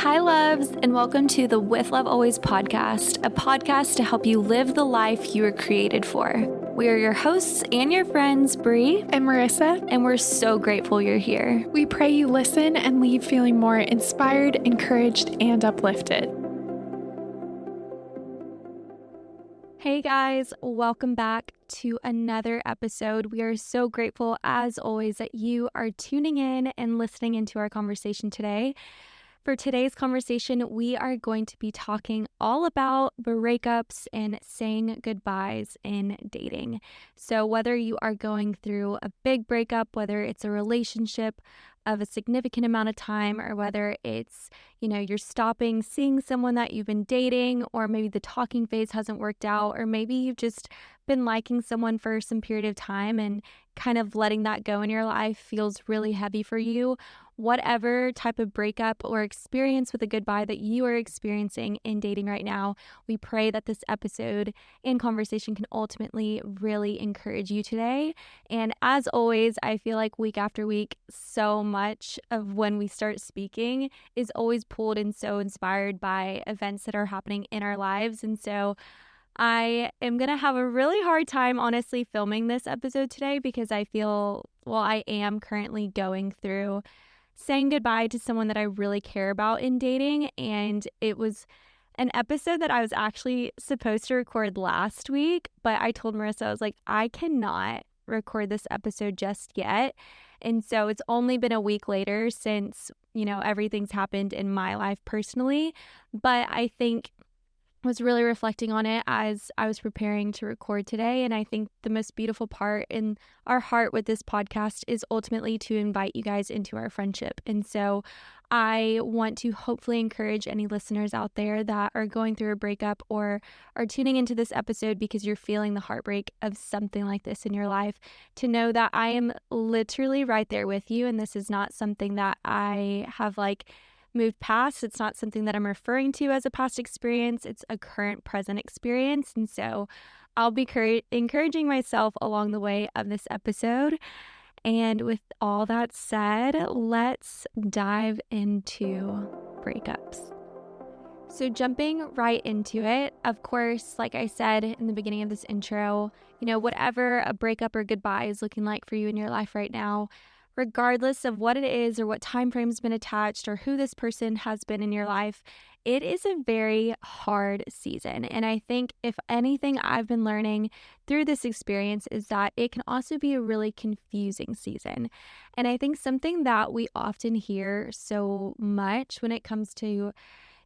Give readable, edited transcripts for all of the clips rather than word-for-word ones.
Hi, loves, and welcome to the With Love Always podcast, a podcast to help you live the life you were created for. We are your hosts and your friends, Bree and Marissa, and we're so grateful you're here. We pray you listen and leave feeling more inspired, encouraged, and uplifted. Hey guys, welcome back to another episode. We are so grateful, as always, that you are tuning in and listening into our conversation today. For today's conversation, we are going to be talking all about breakups and saying goodbyes in dating. So whether you are going through a big breakup, whether it's a relationship of a significant amount of time, or whether it's, you're stopping seeing someone that you've been dating, or maybe the talking phase hasn't worked out, or maybe you've just been liking someone for some period of time and kind of letting that go in your life feels really heavy for you. Whatever type of breakup or experience with a goodbye that you are experiencing in dating right now, we pray that this episode and conversation can ultimately really encourage you today. And as always, I feel like week after week, so much of when we start speaking is always pulled and so inspired by events that are happening in our lives. And so I am going to have a really hard time, honestly, filming this episode today because I am currently going through saying goodbye to someone that I really care about in dating. And it was an episode that I was actually supposed to record last week, but I told Marissa, I was like, I cannot record this episode just yet. And so it's only been a week later since, everything's happened in my life personally. But I think was really reflecting on it as I was preparing to record today. And I think the most beautiful part in our heart with this podcast is ultimately to invite you guys into our friendship. And so I want to hopefully encourage any listeners out there that are going through a breakup or are tuning into this episode because you're feeling the heartbreak of something like this in your life, to know that I am literally right there with you. And this is not something that I have moved past. It's not something that I'm referring to as a past experience. It's a current present experience. And so I'll be encouraging myself along the way of this episode. And with all that said, let's dive into breakups. So jumping right into it, of course, like I said in the beginning of this intro, whatever a breakup or goodbye is looking like for you in your life right now, regardless of what it is or what time frame's been attached or who this person has been in your life, it is a very hard season. And I think if anything I've been learning through this experience is that it can also be a really confusing season. And I think something that we often hear so much when it comes to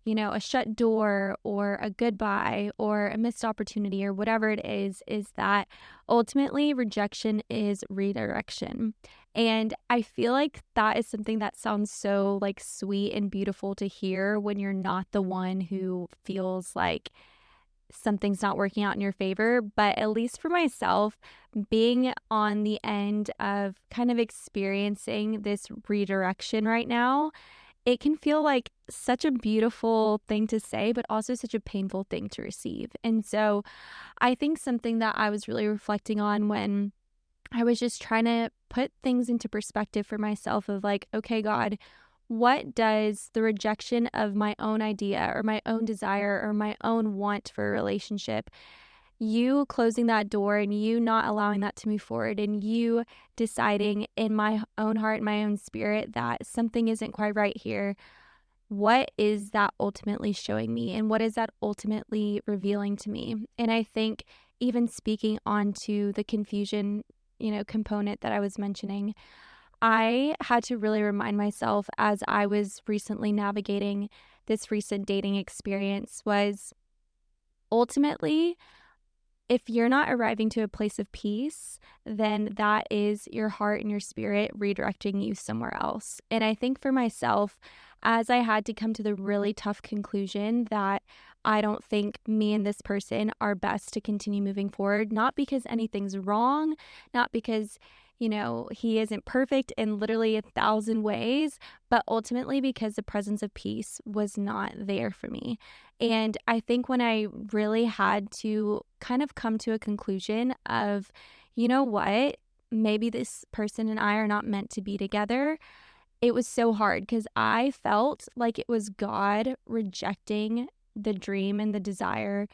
a shut door or a goodbye or a missed opportunity or whatever it is that ultimately rejection is redirection. And I feel like that is something that sounds so sweet and beautiful to hear when you're not the one who feels like something's not working out in your favor. But at least for myself, being on the end of kind of experiencing this redirection right now, it can feel like such a beautiful thing to say, but also such a painful thing to receive. And so I think something that I was really reflecting on when I was just trying to put things into perspective for myself of okay, God, what does the rejection of my own idea or my own desire or my own want for a relationship, you closing that door and you not allowing that to move forward and you deciding in my own heart and my own spirit that something isn't quite right here, what is that ultimately showing me and what is that ultimately revealing to me? And I think even speaking onto the confusion, component that I was mentioning, I had to really remind myself as I was recently navigating this recent dating experience was ultimately, if you're not arriving to a place of peace, then that is your heart and your spirit redirecting you somewhere else. And I think for myself, as I had to come to the really tough conclusion that I don't think me and this person are best to continue moving forward, not because anything's wrong, not because, he isn't perfect in literally 1,000 ways, but ultimately because the presence of peace was not there for me. And I think when I really had to kind of come to a conclusion of, maybe this person and I are not meant to be together, it was so hard because I felt like it was God rejecting the dream and the desire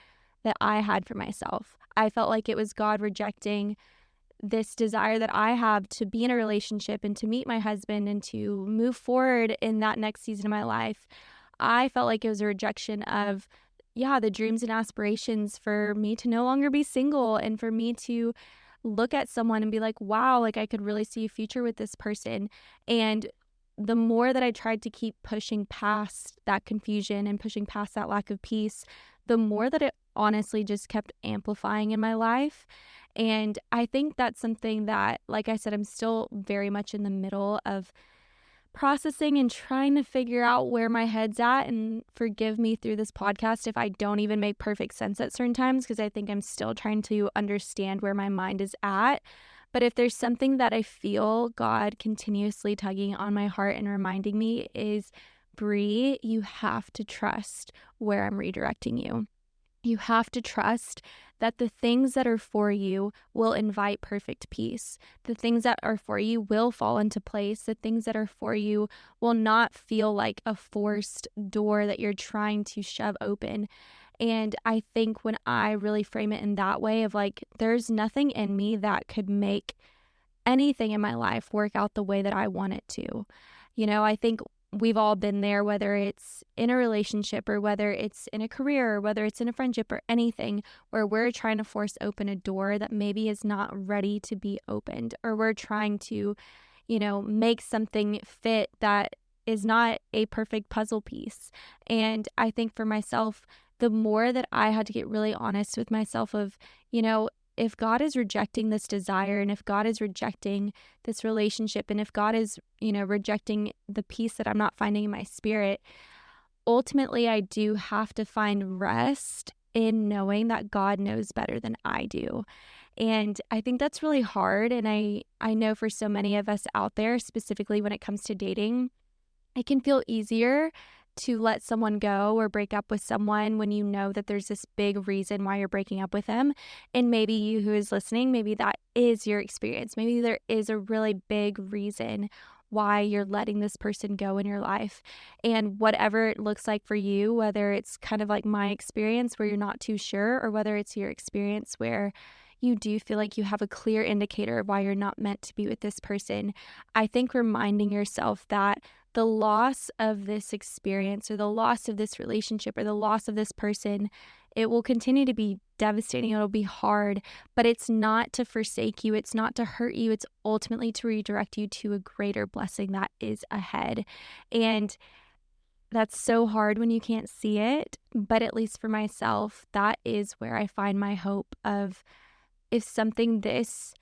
that I had for myself. I felt like it was God rejecting this desire that I have to be in a relationship and to meet my husband and to move forward in that next season of my life. I felt like it was a rejection of, yeah, the dreams and aspirations for me to no longer be single and for me to look at someone and be like, wow, like I could really see a future with this person. And the more that I tried to keep pushing past that confusion and pushing past that lack of peace, the more that it honestly just kept amplifying in my life. And I think that's something that, like I said, I'm still very much in the middle of processing and trying to figure out where my head's at. And forgive me through this podcast if I don't even make perfect sense at certain times, because I think I'm still trying to understand where my mind is at. But if there's something that I feel God continuously tugging on my heart and reminding me is, Bree, you have to trust where I'm redirecting you. You have to trust that the things that are for you will invite perfect peace. The things that are for you will fall into place. The things that are for you will not feel like a forced door that you're trying to shove open. And I think when I really frame it in that way of like, there's nothing in me that could make anything in my life work out the way that I want it to. I think we've all been there, whether it's in a relationship or whether it's in a career or whether it's in a friendship or anything, where we're trying to force open a door that maybe is not ready to be opened, or we're trying to, make something fit that is not a perfect puzzle piece. And I think for myself, the more that I had to get really honest with myself of, if God is rejecting this desire and if God is rejecting this relationship and if God is, rejecting the peace that I'm not finding in my spirit, ultimately I do have to find rest in knowing that God knows better than I do. And I think that's really hard. And I know for so many of us out there, specifically when it comes to dating, it can feel easier to let someone go or break up with someone when you know that there's this big reason why you're breaking up with them. And maybe you who is listening, maybe that is your experience. Maybe there is a really big reason why you're letting this person go in your life. And whatever it looks like for you, whether it's kind of like my experience where you're not too sure, or whether it's your experience where you do feel like you have a clear indicator of why you're not meant to be with this person, I think reminding yourself that the loss of this experience or the loss of this relationship or the loss of this person, it will continue to be devastating. It'll be hard, but it's not to forsake you. It's not to hurt you. It's ultimately to redirect you to a greater blessing that is ahead. And that's so hard when you can't see it. But at least for myself, that is where I find my hope of, if something this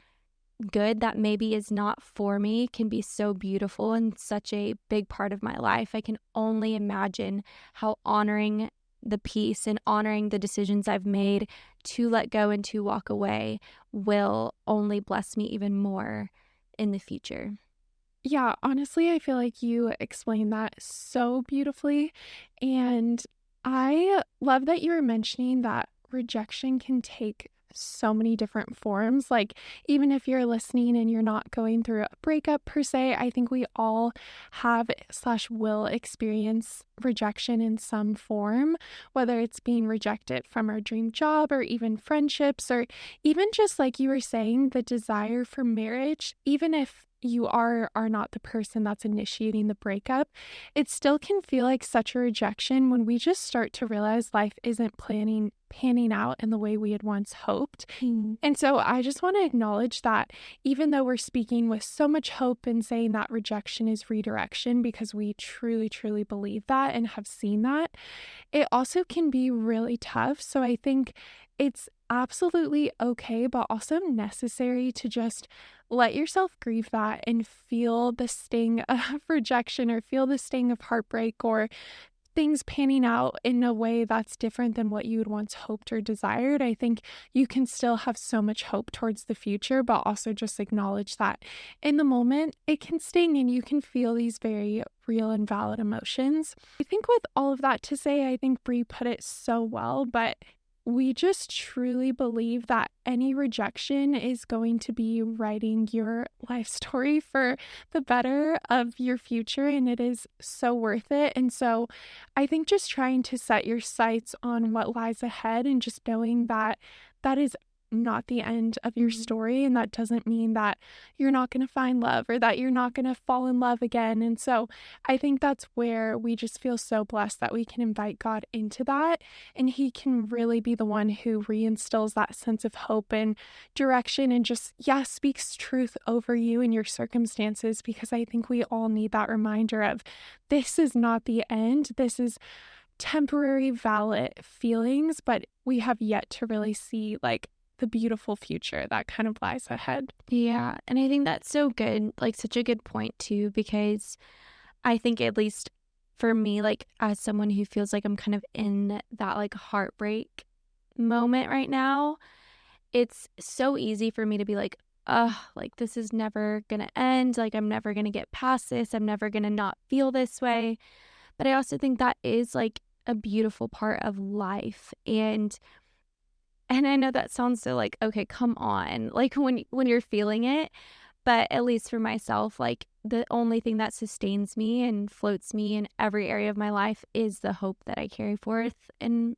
good that maybe is not for me can be so beautiful and such a big part of my life, I can only imagine how honoring the peace and honoring the decisions I've made to let go and to walk away will only bless me even more in the future. Yeah, honestly, I feel like you explained that so beautifully. And I love that you were mentioning that rejection can take so many different forms. Like, even if you're listening and you're not going through a breakup per se, I think we all have slash will experience rejection in some form, whether it's being rejected from our dream job or even friendships, or even just like you were saying, the desire for marriage, even if you are not the person that's initiating the breakup, it still can feel like such a rejection when we just start to realize life isn't panning out in the way we had once hoped. And so I just want to acknowledge that even though we're speaking with so much hope and saying that rejection is redirection, because we truly, truly believe that and have seen that, it also can be really tough. So I think it's absolutely okay, but also necessary to just let yourself grieve that and feel the sting of rejection, or feel the sting of heartbreak, or things panning out in a way that's different than what you had once hoped or desired. I think you can still have so much hope towards the future, but also just acknowledge that in the moment it can sting and you can feel these very real and valid emotions. I think with all of that to say, I think Brie put it so well, but we just truly believe that any rejection is going to be writing your life story for the better of your future, and it is so worth it. And so I think just trying to set your sights on what lies ahead and just knowing that that is not the end of your Mhm. story, and that doesn't mean that you're not going to find love or that you're not going to fall in love again. And so I think that's where we just feel so blessed that we can invite God into that, and he can really be the one who reinstills that sense of hope and direction and just, yeah, speaks truth over you and your circumstances, because I think we all need that reminder of this is not the end. This is temporary, valid feelings, but we have yet to really see like the beautiful future that kind of lies ahead. Yeah, and I think that's so good, like such a good point too, because I think at least for me, like as someone who feels like I'm kind of in that like heartbreak moment right now, it's so easy for me to be like, ugh, like this is never gonna end. Like I'm never gonna get past this. I'm never gonna not feel this way. But I also think that is like a beautiful part of life. And I know that sounds so like, okay, come on. Like when you're feeling it, but at least for myself, like the only thing that sustains me and floats me in every area of my life is the hope that I carry forth in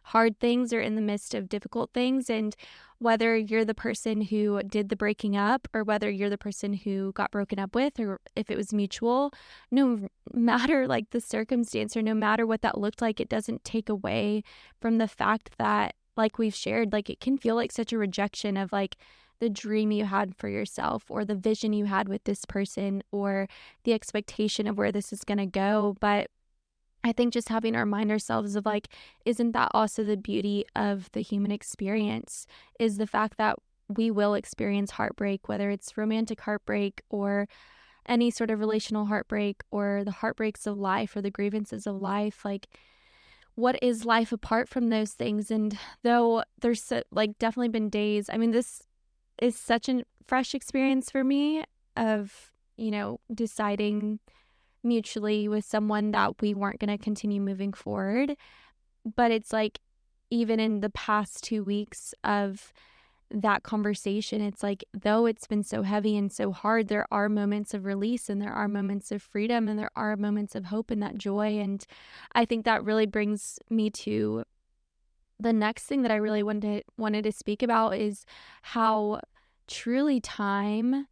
hard things or in the midst of difficult things. And whether you're the person who did the breaking up or whether you're the person who got broken up with, or if it was mutual, no matter like the circumstance or no matter what that looked like, it doesn't take away from the fact that, like we've shared, like it can feel like such a rejection of like the dream you had for yourself or the vision you had with this person or the expectation of where this is going to go. But I think just having to remind ourselves of like, isn't that also the beauty of the human experience? Is the fact that we will experience heartbreak, whether it's romantic heartbreak or any sort of relational heartbreak or the heartbreaks of life or the grievances of life. Like, what is life apart from those things? And though there's like definitely been days, I mean, this is such a fresh experience for me of, deciding mutually with someone that we weren't going to continue moving forward. But it's like, even in the past 2 weeks of that conversation, it's like, though it's been so heavy and so hard, there are moments of release and there are moments of freedom and there are moments of hope and that joy. And I think that really brings me to the next thing that I really wanted to speak about is how truly time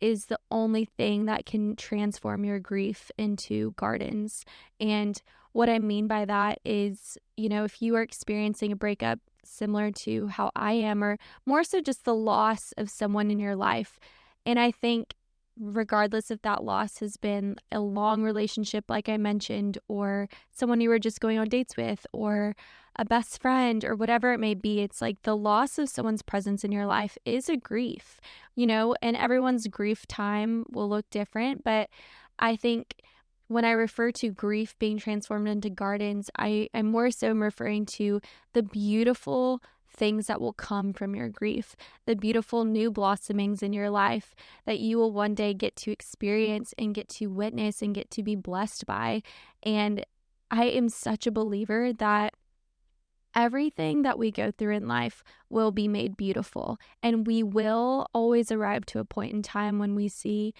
is the only thing that can transform your grief into gardens. And what I mean by that is, if you are experiencing a breakup similar to how I am, or more so just the loss of someone in your life, and I think regardless if that loss has been a long relationship, like I mentioned, or someone you were just going on dates with, or a best friend, or whatever it may be, it's like the loss of someone's presence in your life is a grief, and everyone's grief time will look different. But I think when I refer to grief being transformed into gardens, I'm more so referring to the beautiful things that will come from your grief, the beautiful new blossomings in your life that you will one day get to experience and get to witness and get to be blessed by. And I am such a believer that everything that we go through in life will be made beautiful. And we will always arrive to a point in time when we see,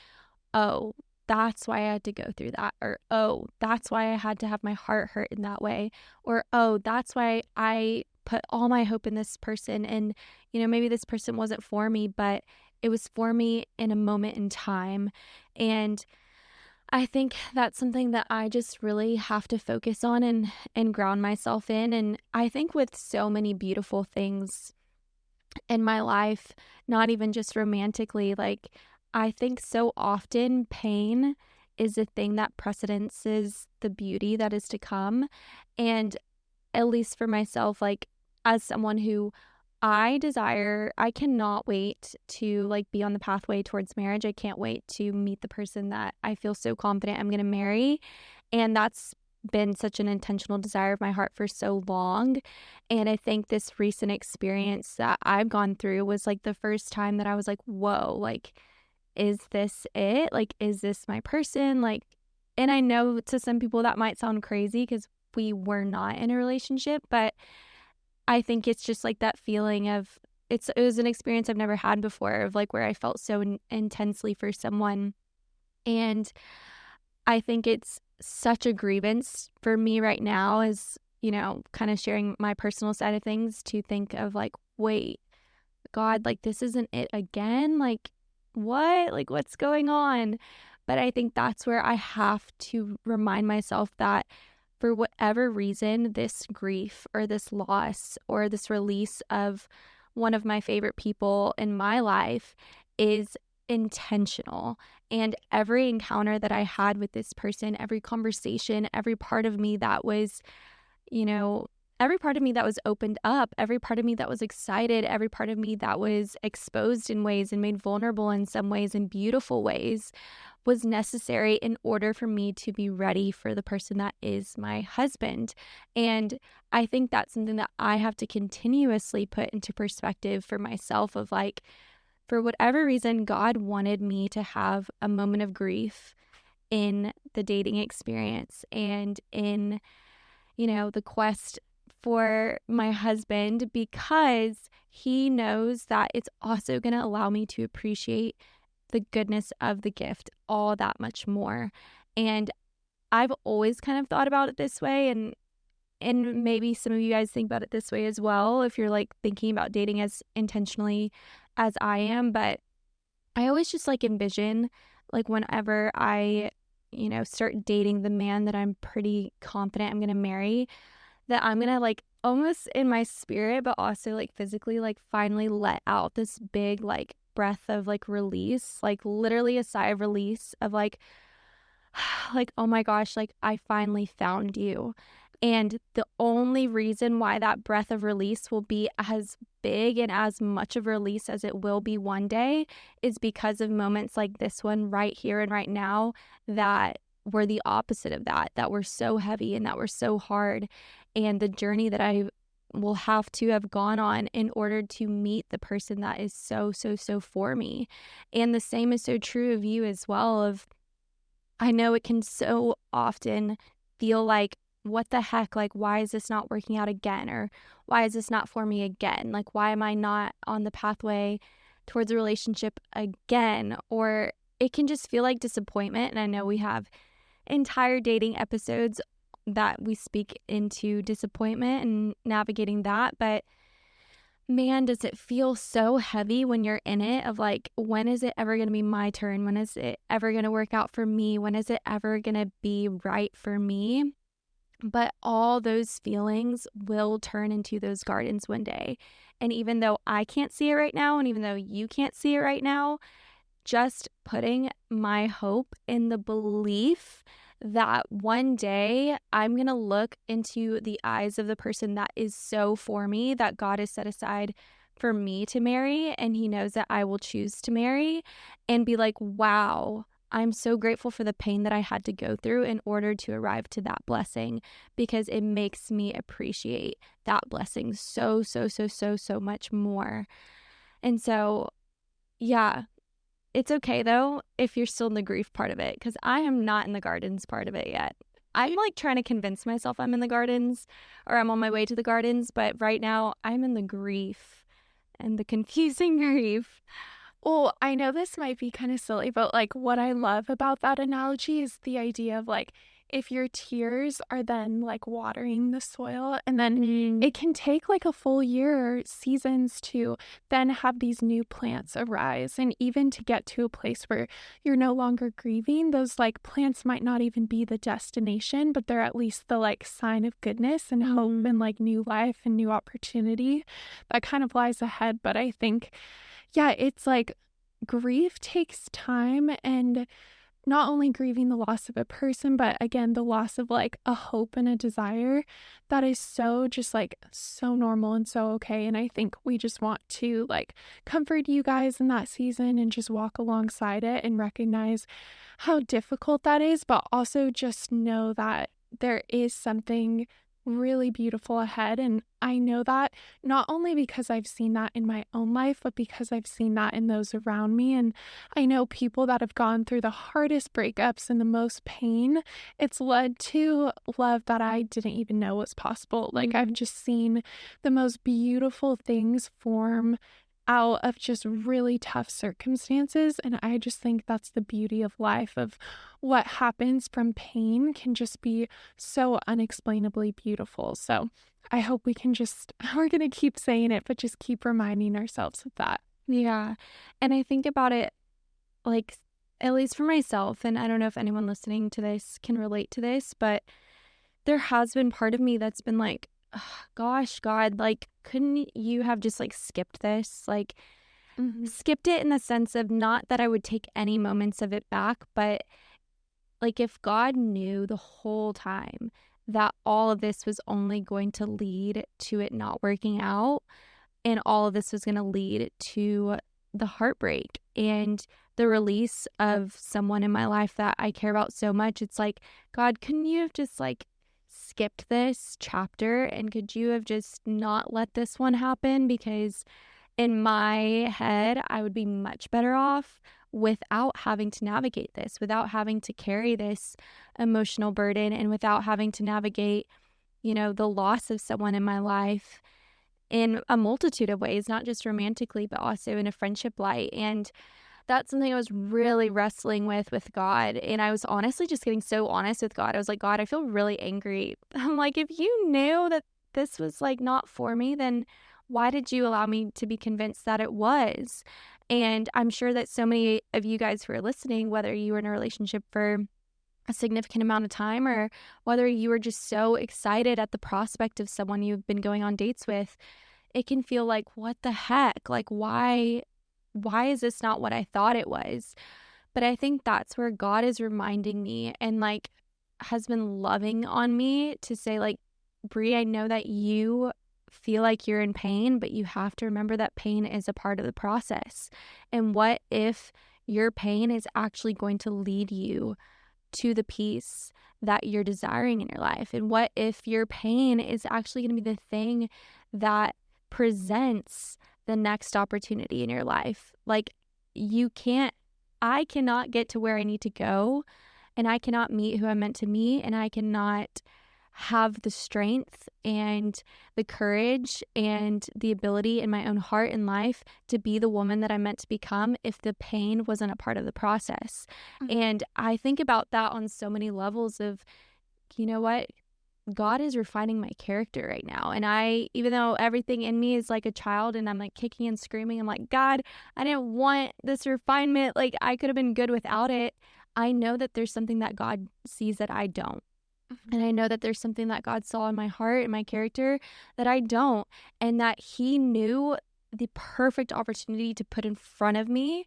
oh, that's why I had to go through that. Or, oh, that's why I had to have my heart hurt in that way. Or, oh, that's why I put all my hope in this person. And, maybe this person wasn't for me, but it was for me in a moment in time. And I think that's something that I just really have to focus on and ground myself in. And I think with so many beautiful things in my life, not even just romantically, like I think so often pain is a thing that precedences the beauty that is to come. And at least for myself, like as someone who I cannot wait to like be on the pathway towards marriage. I can't wait to meet the person that I feel so confident I'm going to marry. And that's been such an intentional desire of my heart for so long. And I think this recent experience that I've gone through was like the first time that I was like, whoa, like, is this it? Like, is this my person? Like, and I know to some people that might sound crazy because we were not in a relationship, but I think it's just like that feeling of it was an experience I've never had before of like where I felt so intensely for someone. And I think it's such a grievance for me right now as, kind of sharing my personal side of things to think of like, wait, God, like this isn't it again? Like what? Like what's going on? But I think that's where I have to remind myself that for whatever reason, this grief or this loss or this release of one of my favorite people in my life is intentional. And every encounter that I had with this person, every conversation, every part of me that was, you know, every part of me that was opened up, every part of me that was excited, every part of me that was exposed in ways and made vulnerable in some ways in beautiful ways was necessary in order for me to be ready for the person that is my husband. And I think that's something that I have to continuously put into perspective for myself of like, for whatever reason, God wanted me to have a moment of grief in the dating experience and in, the quest for my husband because he knows that it's also going to allow me to appreciate the goodness of the gift all that much more. And I've always kind of thought about it this way, and maybe some of you guys think about it this way as well if you're like thinking about dating as intentionally as I am, but I always just like envision like whenever I start dating the man that I'm pretty confident I'm going to marry, that I'm going to like almost in my spirit but also like physically like finally let out this big like breath of like release, like literally a sigh of release of like like, oh my gosh, like I finally found you. And the only reason why that breath of release will be as big and as much of a release as it will be one day is because of moments like this one right here and right now that were the opposite of that, that were so heavy and that were so hard. And the journey that I will have to have gone on in order to meet the person that is so, so, so for me. And the same is so true of you as well, of I know it can so often feel like, what the heck? Like, why is this not working out again? Or why is this not for me again? Like, why am I not on the pathway towards a relationship again? Or it can just feel like disappointment. And I know we have entire dating episodes that we speak into disappointment and navigating that. But man, does it feel so heavy when you're in it of like, when is it ever going to be my turn? When is it ever going to work out for me? When is it ever going to be right for me? But all those feelings will turn into those gardens one day. And even though I can't see it right now, and even though you can't see it right now, just putting my hope in the belief that one day I'm going to look into the eyes of the person that is so for me, that God has set aside for me to marry, and He knows that I will choose to marry, and be like, wow, I'm so grateful for the pain that I had to go through in order to arrive to that blessing, because it makes me appreciate that blessing so, so, so, so, so much more. And so, yeah, it's okay though if you're still in the grief part of it, because I am not in the gardens part of it yet. I'm like trying to convince myself I'm in the gardens or I'm on my way to the gardens, but right now I'm in the grief and the confusing grief. Well, I know this might be kind of silly, but like what I love about that analogy is the idea of like if your tears are then like watering the soil, and then Mm, it can take like a full year, seasons to then have these new plants arise. And even to get to a place where you're no longer grieving, those like plants might not even be the destination, but they're at least the like sign of goodness and hope mm, and like new life and new opportunity that kind of lies ahead. But I think yeah, it's like grief takes time, and not only grieving the loss of a person, but again, the loss of like a hope and a desire that is so just like so normal and so okay. And I think we just want to like comfort you guys in that season and just walk alongside it and recognize how difficult that is, but also just know that there is something really beautiful ahead. And I know that not only because I've seen that in my own life, but because I've seen that in those around me. And I know people that have gone through the hardest breakups and the most pain, it's led to love that I didn't even know was possible. Like, I've Mhm. just seen the most beautiful things form out of just really tough circumstances. And I just think that's the beauty of life, of what happens from pain can just be so unexplainably beautiful. So I hope we can just, we're going to keep saying it, but just keep reminding ourselves of that. Yeah. And I think about it like, at least for myself, and I don't know if anyone listening to this can relate to this, but there has been part of me that's been like, "Ugh, gosh, God, like, couldn't you have just like skipped this? Like, Hmm. skipped it in the sense of not that I would take any moments of it back, but like if God knew the whole time that all of this was only going to lead to it not working out, and all of this was going to lead to the heartbreak and the release of someone in my life that I care about so much. It's like, God, couldn't you have just like skipped this chapter and could you have just not let this one happen? Because in my head, I would be much better off without having to navigate this, without having to carry this emotional burden, and without having to navigate, the loss of someone in my life in a multitude of ways, not just romantically, but also in a friendship light. And that's something I was really wrestling with God. And I was honestly just getting so honest with God. I was like, God, I feel really angry. I'm like, if you knew that this was like not for me, then why did you allow me to be convinced that it was? And I'm sure that so many of you guys who are listening, whether you were in a relationship for a significant amount of time or whether you were just so excited at the prospect of someone you've been going on dates with, it can feel like, what the heck? Like, why is this not what I thought it was? But I think that's where God is reminding me and like has been loving on me to say, like, Brie, I know that you feel like you're in pain, but you have to remember that pain is a part of the process. And what if your pain is actually going to lead you to the peace that you're desiring in your life? And what if your pain is actually going to be the thing that presents the next opportunity in your life? Like, you can't, I cannot get to where I need to go, and I cannot meet who I'm meant to meet, and I cannot have the strength and the courage and the ability in my own heart and life to be the woman that I'm meant to become if the pain wasn't a part of the process. And I think about that on so many levels of, you know what? God is refining my character right now. And I, even though everything in me is like a child and I'm like kicking and screaming, I'm like, God, I didn't want this refinement. Like, I could have been good without it. I know that there's something that God sees that I don't. Mhm. And I know that there's something that God saw in my heart and my character that I don't. And that He knew the perfect opportunity to put in front of me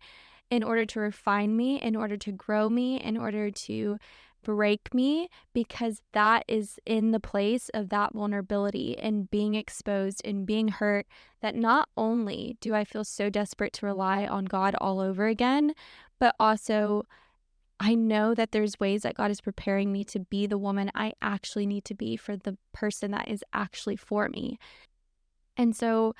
in order to refine me, in order to grow me, in order to break me, because that is in the place of that vulnerability and being exposed and being hurt. That not only do I feel so desperate to rely on God all over again, but also I know that there's ways that God is preparing me to be the woman I actually need to be for the person that is actually for me. And so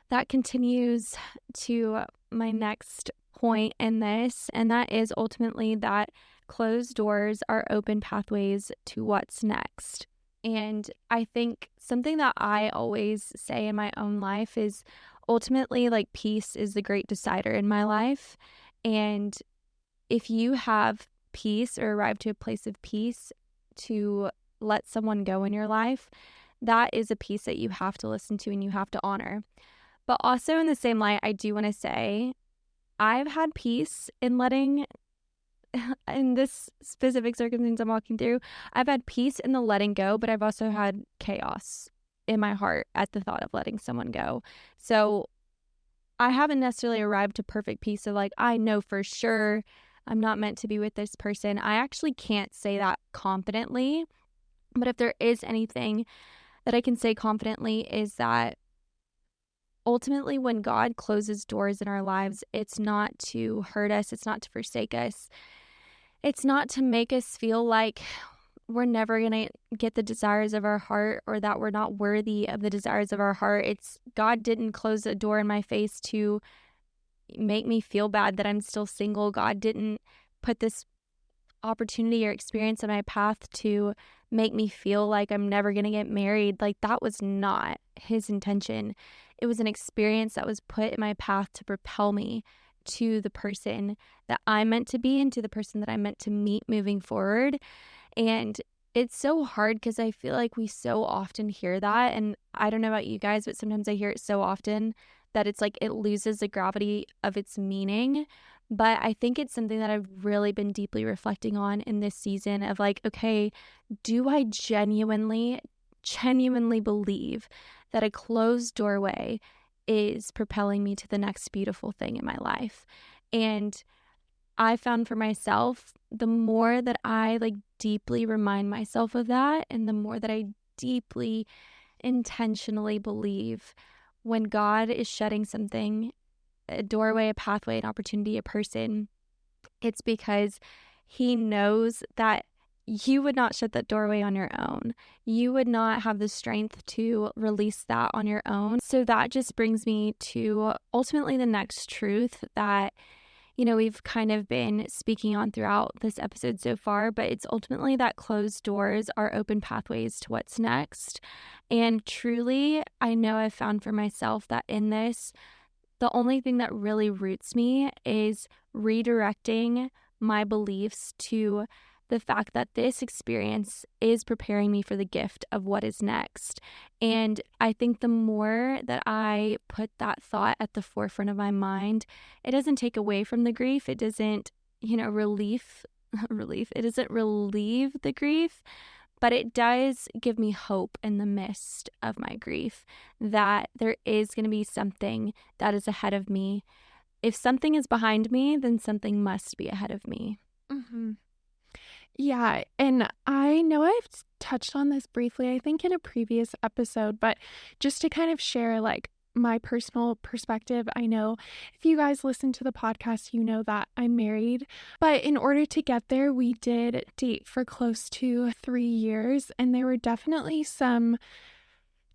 that continues to my next point in this, and that is ultimately that closed doors are open pathways to what's next. And I think something that I always say in my own life is ultimately like peace is the great decider in my life. And if you have peace or arrive to a place of peace to let someone go in your life, that is a peace that you have to listen to and you have to honor. But also, in the same light, I do want to say I've had peace in letting, in this specific circumstance I'm walking through, I've had peace in the letting go, but I've also had chaos in my heart at the thought of letting someone go. So I haven't necessarily arrived to perfect peace of like, I know for sure I'm not meant to be with this person. I actually can't say that confidently. But if there is anything that I can say confidently is that ultimately, when God closes doors in our lives, it's not to hurt us, it's not to forsake us, it's not to make us feel like we're never going to get the desires of our heart or that we're not worthy of the desires of our heart. It's God didn't close a door in my face to make me feel bad that I'm still single. God didn't put this opportunity or experience in my path to make me feel like I'm never going to get married. Like, that was not his intention. It was an experience that was put in my path to propel me to the person that I'm meant to be and to the person that I'm meant to meet moving forward. And it's so hard because I feel like we so often hear that. And I don't know about you guys, but sometimes I hear it so often that it's like it loses the gravity of its meaning. But I think it's something that I've really been deeply reflecting on in this season of like, okay, do I genuinely believe that a closed doorway is propelling me to the next beautiful thing in my life? And I found for myself, the more that I like deeply remind myself of that, and the more that I deeply intentionally believe when God is shutting something, a doorway, a pathway, an opportunity, a person, it's because He knows that you would not shut that doorway on your own. You would not have the strength to release that on your own. So that just brings me to ultimately the next truth that we've kind of been speaking on throughout this episode so far, but it's ultimately that closed doors are open pathways to what's next. And truly, I know I've found for myself that in this, the only thing that really roots me is redirecting my beliefs to the fact that this experience is preparing me for the gift of what is next. And I think the more that I put that thought at the forefront of my mind, it doesn't take away from the grief. It doesn't, it doesn't relieve the grief, but it does give me hope in the midst of my grief that there is going to be something that is ahead of me. If something is behind me, then something must be ahead of me. hmm Yeah, and I know I've touched on this briefly, I think in a previous episode, but just to kind of share like my personal perspective, I know if you guys listen to the podcast, you know that I'm married, but in order to get there, we did date for close to 3 years, and there were definitely some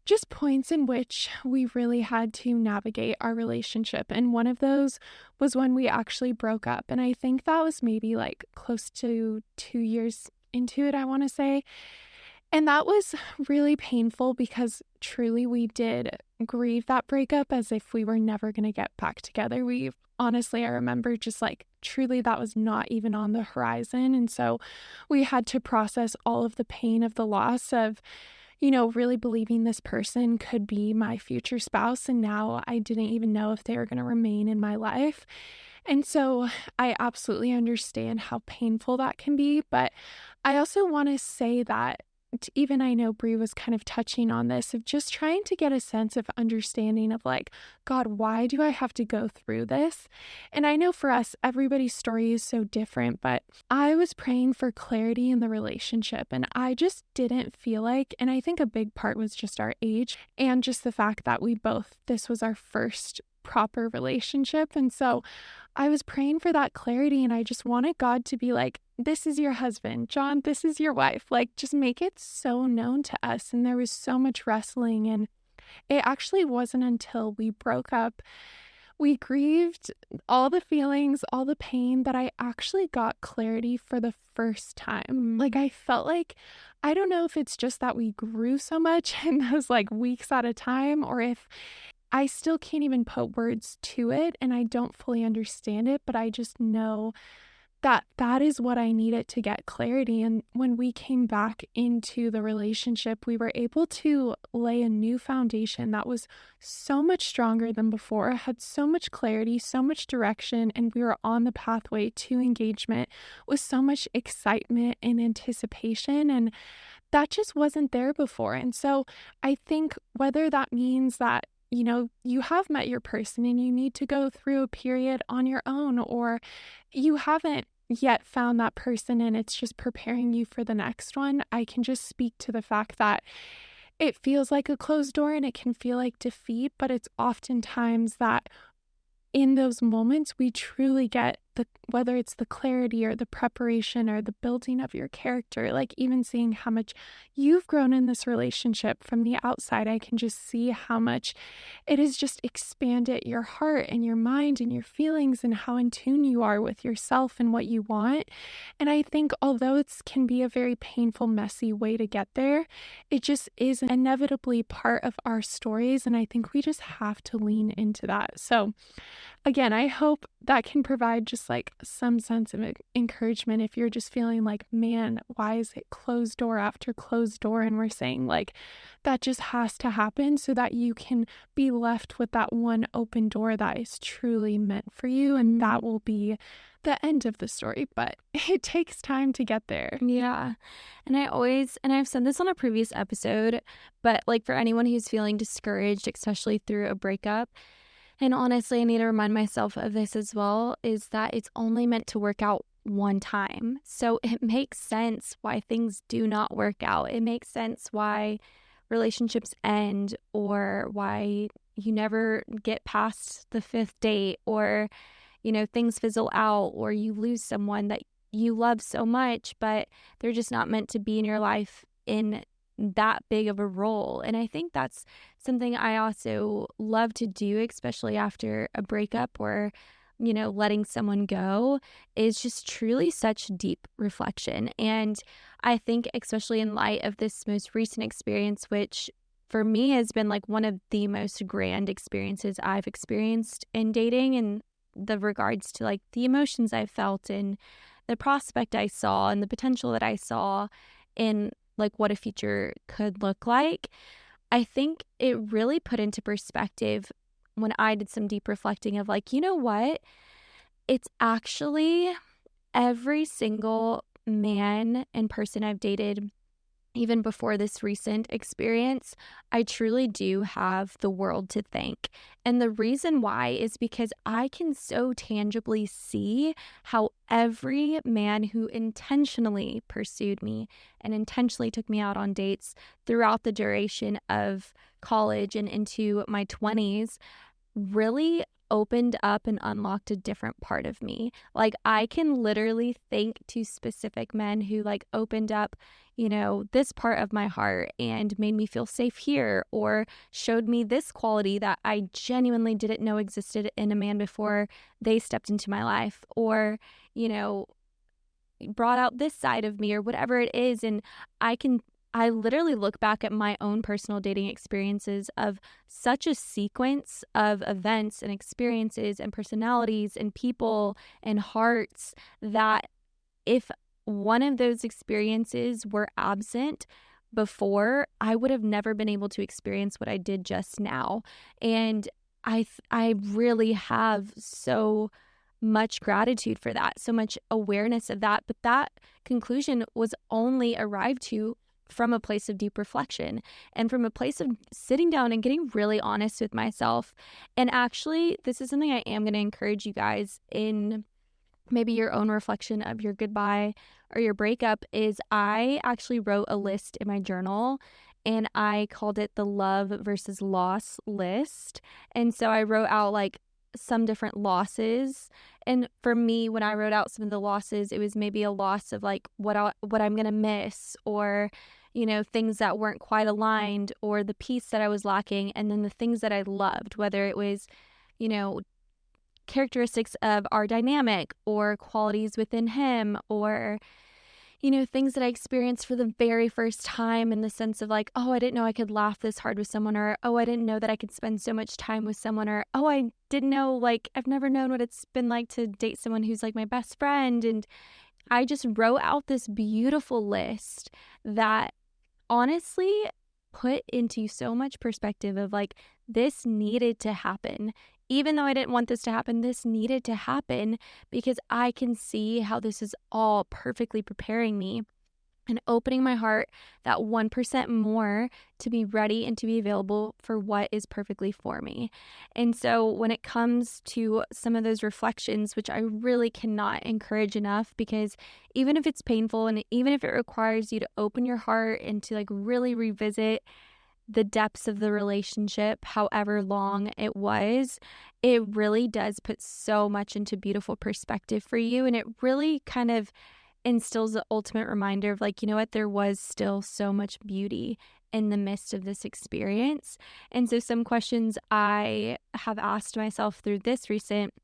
just points in which we really had to navigate our relationship. And one of those was when we actually broke up. And I think that was maybe like close to 2 years into it, I want to say. And that was really painful because truly we did grieve that breakup as if we were never going to get back together. We honestly, I remember just like truly that was not even on the horizon. And so we had to process all of the pain of the loss of really believing this person could be my future spouse. And now I didn't even know if they were going to remain in my life. And so I absolutely understand how painful that can be. But I also want to say that even I know Brie was kind of touching on this of just trying to get a sense of understanding of like, God, why do I have to go through this? And I know for us, everybody's story is so different, but I was praying for clarity in the relationship and I just didn't feel like, and I think a big part was just our age and just the fact that this was our first proper relationship. And so I was praying for that clarity and I just wanted God to be like, this is your husband, John, this is your wife. Like, just make it so known to us. And there was so much wrestling. And it actually wasn't until we broke up, we grieved all the feelings, all the pain, that I actually got clarity for the first time. Like, I felt like, I don't know if it's just that we grew so much in those like weeks at a time, or if I still can't even put words to it and I don't fully understand it, but I just know that that is what I needed to get clarity. And when we came back into the relationship, we were able to lay a new foundation that was so much stronger than before, had so much clarity, so much direction, and we were on the pathway to engagement with so much excitement and anticipation. And that just wasn't there before. And so I think whether that means that you have met your person and you need to go through a period on your own, or you haven't yet found that person and it's just preparing you for the next one. I can just speak to the fact that it feels like a closed door and it can feel like defeat, but it's oftentimes that in those moments we truly get the whether it's the clarity or the preparation or the building of your character, like even seeing how much you've grown in this relationship from the outside, I can just see how much it has just expanded your heart and your mind and your feelings and how in tune you are with yourself and what you want. And I think although it can be a very painful, messy way to get there, it just is inevitably part of our stories. And I think we just have to lean into that. So, again, I hope that can provide just like some sense of encouragement if you're just feeling like, man, why is it closed door after closed door? And we're saying like that just has to happen so that you can be left with that one open door that is truly meant for you. And that will be the end of the story, but it takes time to get there. Yeah. And I've said this on a previous episode, but like for anyone who's feeling discouraged, especially through a breakup, and honestly, I need to remind myself of this as well, is that it's only meant to work out one time. So it makes sense why things do not work out. It makes sense why relationships end or why you never get past the fifth date or, things fizzle out or you lose someone that you love so much, but they're just not meant to be in your life in that big of a role. And I think that's something I also love to do, especially after a breakup or, letting someone go, is just truly such deep reflection. And I think, especially in light of this most recent experience, which for me has been like one of the most grand experiences I've experienced in dating and the regards to like the emotions I felt and the prospect I saw and the potential that I saw in like what a future could look like. I think it really put into perspective when I did some deep reflecting of like, you know what? It's actually every single man and person I've dated, even before this recent experience, I truly do have the world to thank. And the reason why is because I can so tangibly see how every man who intentionally pursued me and intentionally took me out on dates throughout the duration of college and into my 20s really opened up and unlocked a different part of me. Like I can literally think to specific men who like opened up, this part of my heart and made me feel safe here or showed me this quality that I genuinely didn't know existed in a man before they stepped into my life or, you know, brought out this side of me or whatever it is. And I literally look back at my own personal dating experiences of such a sequence of events and experiences and personalities and people and hearts that if one of those experiences were absent before, I would have never been able to experience what I did just now. And I really have so much gratitude for that, so much awareness of that. But that conclusion was only arrived to from a place of deep reflection and from a place of sitting down and getting really honest with myself. And actually, this is something I am going to encourage you guys in maybe your own reflection of your goodbye or your breakup is I actually wrote a list in my journal and I called it the love versus loss list. And so I wrote out like some different losses. And for me, when I wrote out some of the losses, it was maybe a loss of like what I'm going to miss or things that weren't quite aligned or the piece that I was lacking. And then the things that I loved, whether it was, you know, characteristics of our dynamic or qualities within him or things that I experienced for the very first time in the sense of like, oh, I didn't know I could laugh this hard with someone or oh, I didn't know that I could spend so much time with someone or oh, I didn't know, like I've never known what it's been like to date someone who's like my best friend. And I just wrote out this beautiful list that honestly put into so much perspective of like this needed to happen. Even though I didn't want this to happen, this needed to happen because I can see how this is all perfectly preparing me and opening my heart that 1% more to be ready and to be available for what is perfectly for me. And so when it comes to some of those reflections, which I really cannot encourage enough, because even if it's painful and even if it requires you to open your heart and to like really revisit the depths of the relationship, however long it was, it really does put so much into beautiful perspective for you. And it really kind of instills the ultimate reminder of like, you know what, there was still so much beauty in the midst of this experience. And so, some questions I have asked myself through this recent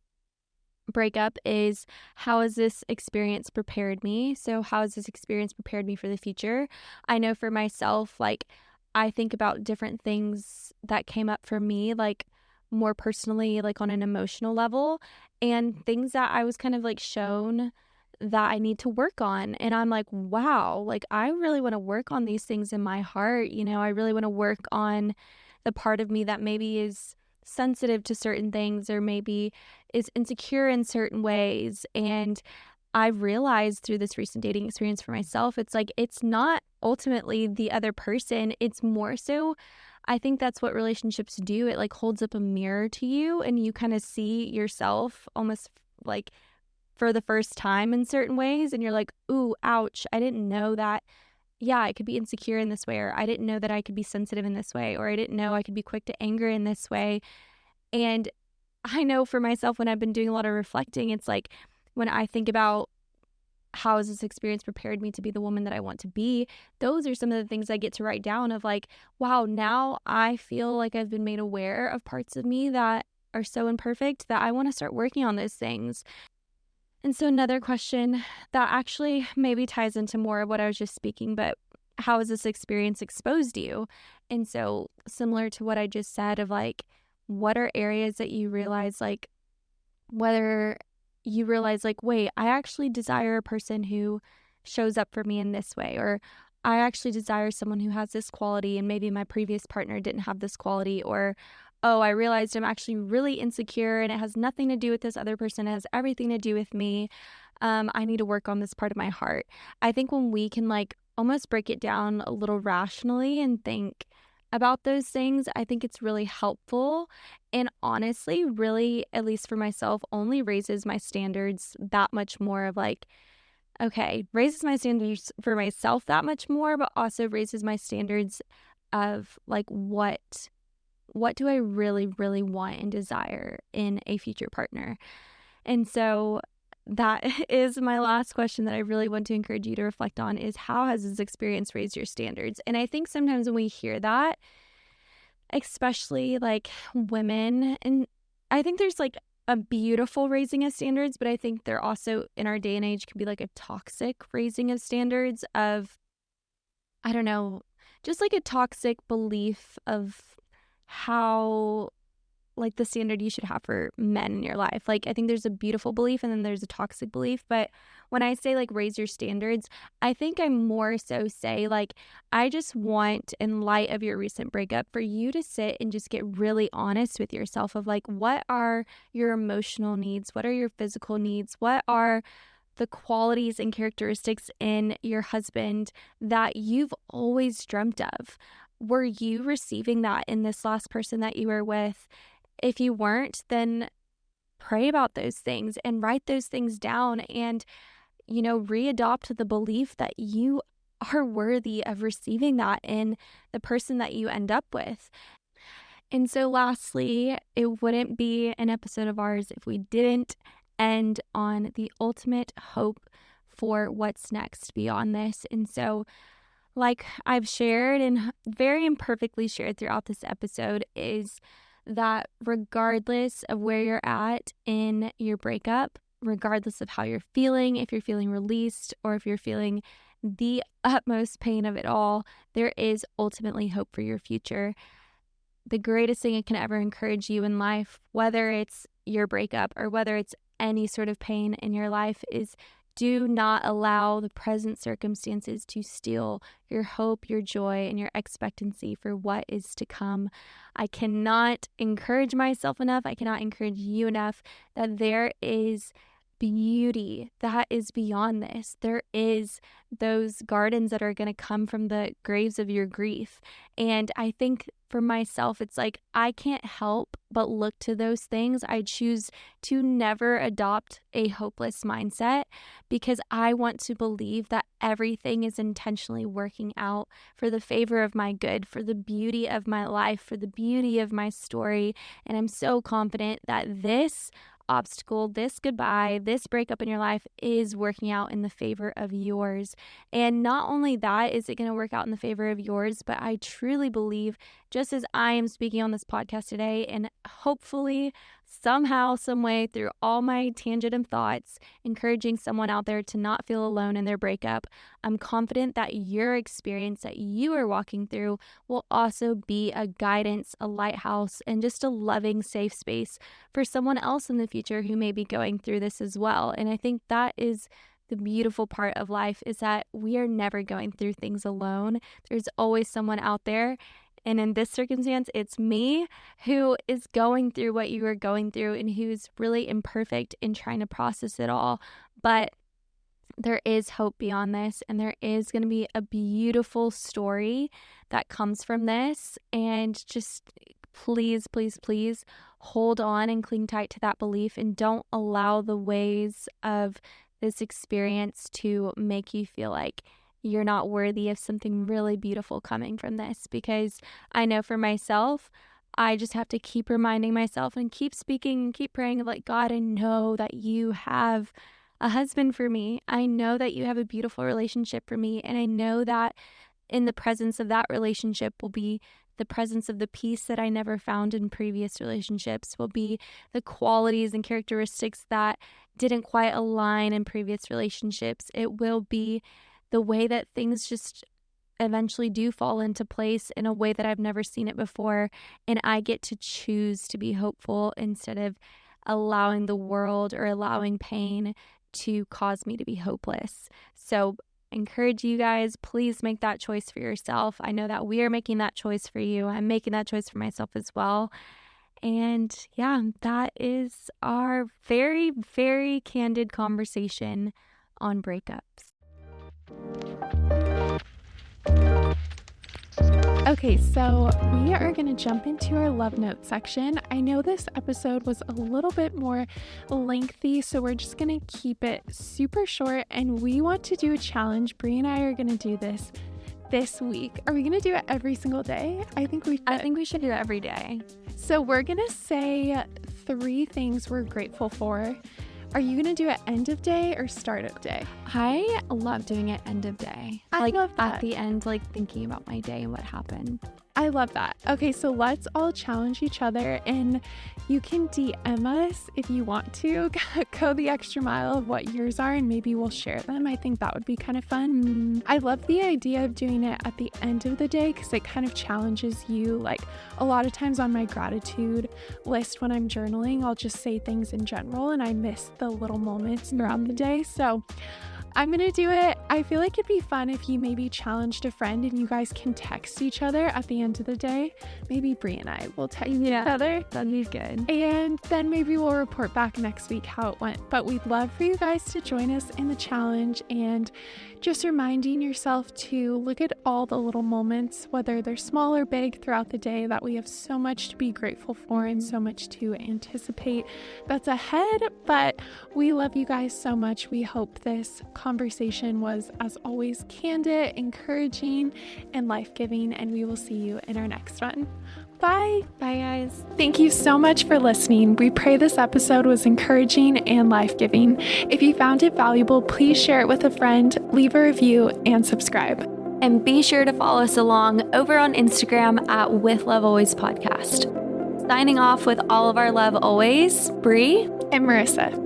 breakup is, how has this experience prepared me? So, how has this experience prepared me for the future? I know for myself, like, I think about different things that came up for me, like more personally, like on an emotional level, and things that I was kind of like shown that I need to work on. And I'm like, wow, like, I really want to work on these things in my heart. I really want to work on the part of me that maybe is sensitive to certain things or maybe is insecure in certain ways. And I've realized through this recent dating experience for myself, it's like it's not ultimately the other person. It's more so, I think that's what relationships do. It like holds up a mirror to you and you kind of see yourself almost like for the first time in certain ways. And you're like, ooh, ouch, I didn't know that. Yeah, I could be insecure in this way, or I didn't know that I could be sensitive in this way, or I didn't know I could be quick to anger in this way. And I know for myself, when I've been doing a lot of reflecting, it's like when I think about how has this experience prepared me to be the woman that I want to be, those are some of the things I get to write down of like, wow, now I feel like I've been made aware of parts of me that are so imperfect that I want to start working on those things. And so, another question that actually maybe ties into more of what I was just speaking, but how has this experience exposed you? And so, similar to what I just said, of like, what are areas that you realize, like, whether you realize, like, wait, I actually desire a person who shows up for me in this way, or I actually desire someone who has this quality, and maybe my previous partner didn't have this quality, or oh, I realized I'm actually really insecure and it has nothing to do with this other person, it has everything to do with me. I need to work on this part of my heart. I think when we can like almost break it down a little rationally and think about those things, I think it's really helpful. And honestly, really, at least for myself, only raises my standards that much more of like, okay, raises my standards for myself that much more, but also raises my standards of like what do I really, really want and desire in a future partner? And so that is my last question that I really want to encourage you to reflect on is, how has this experience raised your standards? And I think sometimes when we hear that, especially like women, and I think there's like a beautiful raising of standards, but I think there also in our day and age can be like a toxic raising of standards of, I don't know, just like a toxic belief of how like the standard you should have for men in your life. Like, I think there's a beautiful belief and then there's a toxic belief. But when I say like raise your standards, I think I more so say like, I just want, in light of your recent breakup, for you to sit and just get really honest with yourself of like, what are your emotional needs? What are your physical needs? What are the qualities and characteristics in your husband that you've always dreamt of? Were you receiving that in this last person that you were with? If you weren't, then pray about those things and write those things down and, readopt the belief that you are worthy of receiving that in the person that you end up with. And so, lastly, it wouldn't be an episode of ours if we didn't end on the ultimate hope for what's next beyond this. And so, like I've shared and very imperfectly shared throughout this episode, is that regardless of where you're at in your breakup, regardless of how you're feeling, if you're feeling released or if you're feeling the utmost pain of it all, there is ultimately hope for your future. The greatest thing I can ever encourage you in life, whether it's your breakup or whether it's any sort of pain in your life, is do not allow the present circumstances to steal your hope, your joy, and your expectancy for what is to come. I cannot encourage myself enough. I cannot encourage you enough that there is beauty that is beyond this. There is those gardens that are going to come from the graves of your grief. And I think for myself, it's like I can't help but look to those things. I choose to never adopt a hopeless mindset because I want to believe that everything is intentionally working out for the favor of my good, for the beauty of my life, for the beauty of my story. And I'm so confident that this obstacle, this goodbye, this breakup in your life is working out in the favor of yours. And not only that is it going to work out in the favor of yours, but I truly believe, just as I am speaking on this podcast today, and hopefully somehow, some way, through all my tangent and thoughts, encouraging someone out there to not feel alone in their breakup, I'm confident that your experience that you are walking through will also be a guidance, a lighthouse, and just a loving, safe space for someone else in the future who may be going through this as well. And I think that is the beautiful part of life, is that we are never going through things alone. There's always someone out there. And in this circumstance, it's me who is going through what you are going through and who's really imperfect in trying to process it all. But there is hope beyond this, and there is going to be a beautiful story that comes from this. And just please, please, please hold on and cling tight to that belief, and don't allow the ways of this experience to make you feel like you're not worthy of something really beautiful coming from this. Because I know for myself, I just have to keep reminding myself and keep speaking and keep praying, like, God, I know that you have a husband for me. I know that you have a beautiful relationship for me. And I know that in the presence of that relationship will be the presence of the peace that I never found in previous relationships, will be the qualities and characteristics that didn't quite align in previous relationships. It will be the way that things just eventually do fall into place in a way that I've never seen it before. And I get to choose to be hopeful instead of allowing the world or allowing pain to cause me to be hopeless. So encourage you guys, please make that choice for yourself. I know that we are making that choice for you. I'm making that choice for myself as well. And yeah, that is our very, very candid conversation on breakups. Okay, so we are going to jump into our love note section. I know this episode was a little bit more lengthy, so we're just going to keep it super short, and we want to do a challenge. Brie and I are going to do this week. Are we going to do it every single day? I think we should do it every day. So we're going to say 3 things we're grateful for. Are you going to do it end of day or start of day? I love doing it end of day. I love that. At the end, like thinking about my day and what happened. I love that. Okay, so let's all challenge each other, and you can DM us if you want to go the extra mile of what yours are, and maybe we'll share them. I think that would be kind of fun. I love the idea of doing it at the end of the day because it kind of challenges you. Like a lot of times on my gratitude list when I'm journaling, I'll just say things in general and I miss the little moments throughout the day. So I'm going to do it. I feel like it'd be fun if you maybe challenged a friend and you guys can text each other at the end of the day. Maybe Brie and I will text each other. That'd be good. And then maybe we'll report back next week how it went. But we'd love for you guys to join us in the challenge, and just reminding yourself to look at all the little moments, whether they're small or big, throughout the day, that we have so much to be grateful for and so much to anticipate that's ahead. But we love you guys so much. We hope this conversation was, as always, candid, encouraging, and life-giving, and we will see you in our next one. Bye. Bye, guys. Thank you so much for listening. We pray this episode was encouraging and life-giving. If you found it valuable, please share it with a friend, leave a review, and subscribe. And be sure to follow us along over on Instagram at With Love Always Podcast. Signing off with all of our love always, Brie And Marissa.